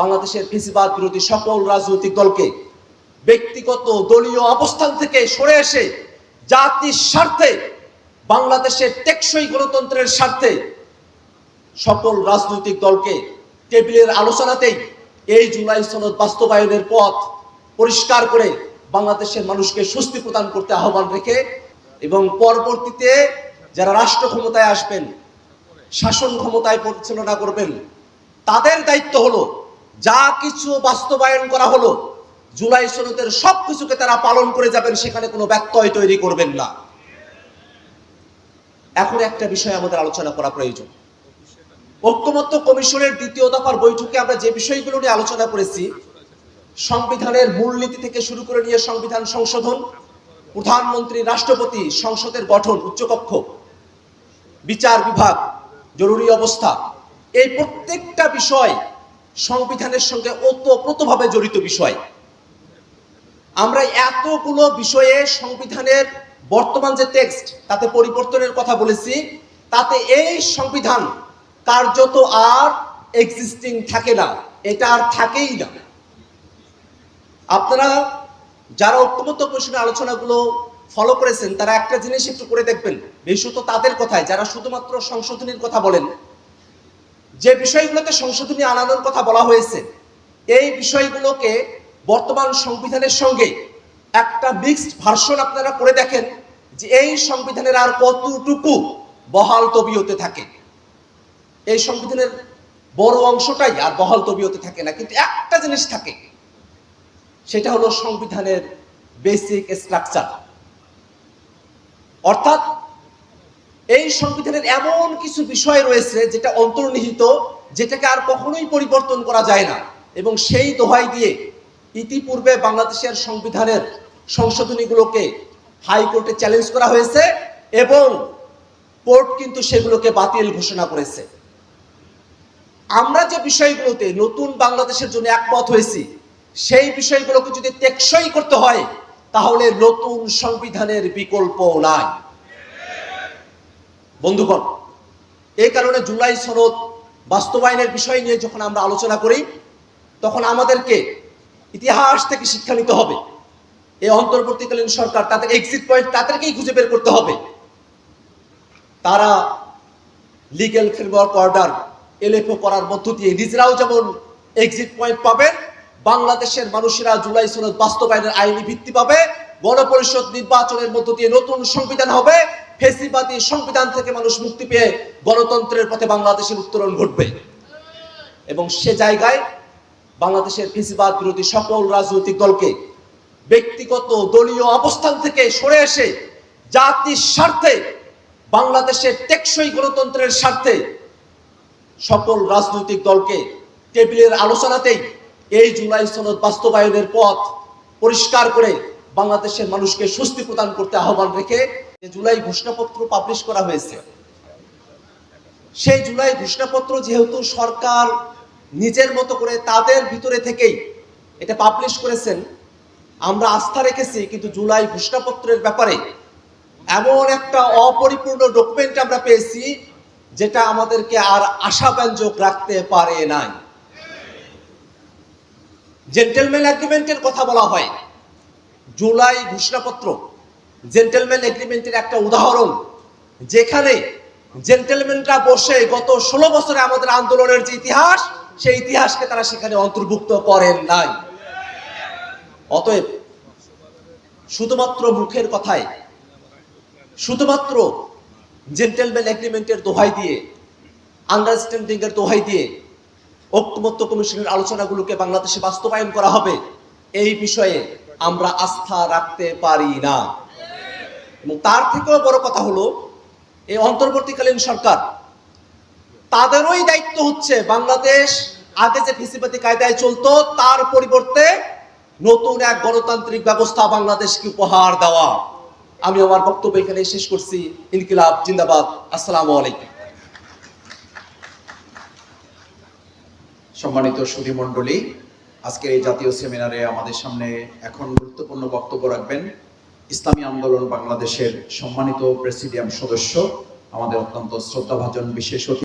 বাংলাদেশের ফ্যাসিবাদ বিরোধী সকল রাজনৈতিক দলকে ব্যক্তিগত দলীয় অবস্থান থেকে সরে এসে জাতির স্বার্থে, বাংলাদেশের টেকসই গণতন্ত্রের স্বার্থে সকল রাজনৈতিক দলকে টেবিলের আলোচনাতেই এই জুলাই সনদ বাস্তবায়নের পথ পরিষ্কার করে বাংলাদেশের মানুষকে স্বস্তি প্রদান করতে আহ্বান রেখে এবং পরবর্তীতে যারা রাষ্ট্র ক্ষমতায় আসবেন, শাসন ক্ষমতায় পরিচালনা করবেন, তাদের দায়িত্ব হলো যা কিছু বাস্তবায়ন করা হলো জুলাই সনদের সবকিছুকে তারা পালন করে যাবেন, সেখানে কোনো ব্যত্যয় তৈরি করবেন না। এখন একটা বিষয় আমাদের আলোচনা করা প্রয়োজন। ঐক্যমত্য কমিশনের দ্বিতীয় দফার বৈঠকে আমরা যে বিষয়গুলো নিয়ে আলোচনা করেছি, সংবিধানের মূলনীতি থেকে শুরু করে নিয়ে সংবিধান সংশোধন, প্রধানমন্ত্রী, রাষ্ট্রপতি, সংসদের গঠন, উচ্চকক্ষ, বিচার বিভাগ, জরুরি অবস্থা, এই প্রত্যেকটা বিষয় সংবিধানের সঙ্গে ওতপ্রোতভাবে জড়িত বিষয়। আমরা এতগুলো বিষয়ে সংবিধানের বর্তমান যে টেক্সট তাতে পরিবর্তনের কথা বলেছি, তাতে এই সংবিধান কার্যত আর এক্সিস্টিং থাকে না, এটা আর থাকেই না। আপনারা যারা ঐক্যমত্য কমিশনের আলোচনাগুলো ফলো করেছেন তারা একটা জিনিস একটু করে দেখবেন, বিশেষত তাদের কথায় যারা শুধুমাত্র সংশোধনীর কথা বলেন, যে বিষয়গুলোতে সংশোধনী আনানোর কথা বলা হয়েছে এই বিষয়গুলোকে বর্তমান সংবিধানের সঙ্গে একটা মিক্সড ভার্সন আপনারা করে দেখেন যে এই সংবিধানের আর কতটুকু বহাল তবিয়তে থাকে। এই সংবিধানের বড় অংশটাই আর বহাল তবিয়তে থাকে না, কিন্তু একটা জিনিস থাকে, সেটা হলো সংবিধানের বেসিক স্ট্রাকচার। অর্থাৎ এই সংবিধানের এমন কিছু বিষয় রয়েছে যেটা অন্তর্নিহিত, যেটাকে আর কখনোই পরিবর্তন করা যায় না, এবং সেই দোহাই দিয়ে ইতিপূর্বে বাংলাদেশের সংবিধানের সংশোধনীগুলোকে হাইকোর্টে চ্যালেঞ্জ করা হয়েছে এবং কোর্ট কিন্তু সেগুলোকে বাতিল ঘোষণা করেছে। আমরা যে বিষয়গুলোতে নতুন বাংলাদেশের জন্য একমত হয়েছি সেই বিষয়গুলোকে যদি টেকসই করতে হয় তাহলে নতুন সংবিধানের বিকল্প নাই। বন্ধুগণ, এই কারণে জুলাই সনদ বাস্তবায়নের বিষয় নিয়ে যখন আমরা আলোচনা করি তখন আমাদেরকে ইতিহাস থেকে শিক্ষা নিতে হবে। এই অন্তর্বর্তীকালীন সরকার তাদের এক্সিট পয়েন্ট তাদেরকেই খুঁজে বের করতে হবে। তারা লিগ্যাল ফ্রেমওয়ার্ক অর্ডার এলএফও করার মধ্য দিয়ে নিজেরাও যেমন এক্সিট পয়েন্ট পাবেন, বাংলাদেশের মানুষেরা জুলাই সনদ বাস্তবায়নের আইনি ভিত্তি পাবে, গণপরিষদ নির্বাচনের মধ্য দিয়ে নতুন সংবিধান হবে, ফ্যাসিবাদী সংবিধান থেকে মানুষ মুক্তি পেয়ে গণতন্ত্রের পথে বাংলাদেশের উত্তরণ ঘটবে। এবং সে জায়গায় বাংলাদেশের ফ্যাসিবাদ বিরোধী সকল রাজনৈতিক দলকে ব্যক্তিগত দলীয় অবস্থান থেকে সরে এসে জাতির স্বার্থে, বাংলাদেশের টেকসই গণতন্ত্রের স্বার্থে সকল রাজনৈতিক দলকে টেবিলের আলোচনাতেই এই জুলাই সনদ বাস্তবায়নের পথ পরিষ্কার করে বাংলাদেশের মানুষকে স্বস্তি প্রদান করতে আহ্বান রেখে জুলাই ঘোষণাপত্র পাবলিশ করা হয়েছে। সেই জুলাই ঘোষণাপত্র যেহেতু সরকার নিজের মতো করে তাদের ভিতরে থেকেই এটা পাবলিশ করেছেন, আমরা আস্থা রেখেছি, কিন্তু জুলাই ঘোষণাপত্রের ব্যাপারে এমন একটা অপরিপূর্ণ ডকুমেন্ট আমরা পেয়েছি যেটা আমাদেরকে আর আশাব্যঞ্জক রাখতে পারে নাই। জেন্টলম্যান এগ্রিমেন্টের কথা বলা হয়, জুলাই ঘোষণাপত্র জেন্টলম্যান এগ্রিমেন্টের একটা উদাহরণ, যেখানে জেন্টলম্যানরা বসে গত 16 বছরে আমাদের আন্দোলনের যে ইতিহাস সেই ইতিহাসকে তারা সেখানে অন্তর্ভুক্ত করেন নাই। অতএব শুধুমাত্র মুখের কথায়, শুধুমাত্র জেন্টলম্যান এগ্রিমেন্টের দোহাই দিয়ে, আন্ডারস্ট্যান্ডিং এর দোহাই দিয়ে ঐক্যমত্য কমিশনের আলোচনাগুলোকে বাংলাদেশে বাস্তবায়ন করা হবে এই বিষয়ে আমরা আস্থা রাখতে পারি না। এবং তার থেকেও বড় কথা হলো এই অন্তর্বর্তীকালীন সরকার, তাদেরই দায়িত্ব হচ্ছে বাংলাদেশ আগে যে ফ্যাসিবাদী কায়দায় চলতো তার পরিবর্তে নতুন এক গণতান্ত্রিক ব্যবস্থা বাংলাদেশকে উপহার দেওয়া। আমি আমার বক্তব্য এখানে শেষ করছি। ইনকিলাব জিন্দাবাদ। আসসালামু আলাইকুম। সম্মানিত সুধীমণ্ডলী, আজকের এই জাতীয় সেমিনারে আমাদের সামনে এখন গুরুত্বপূর্ণ বক্তব্য রাখবেন ইসলামী আন্দোলন বাংলাদেশের সম্মানিত প্রেসিডিয়াম সদস্য, আমাদের অত্যন্ত শ্রদ্ধাভাজন বিশেষ অতিথি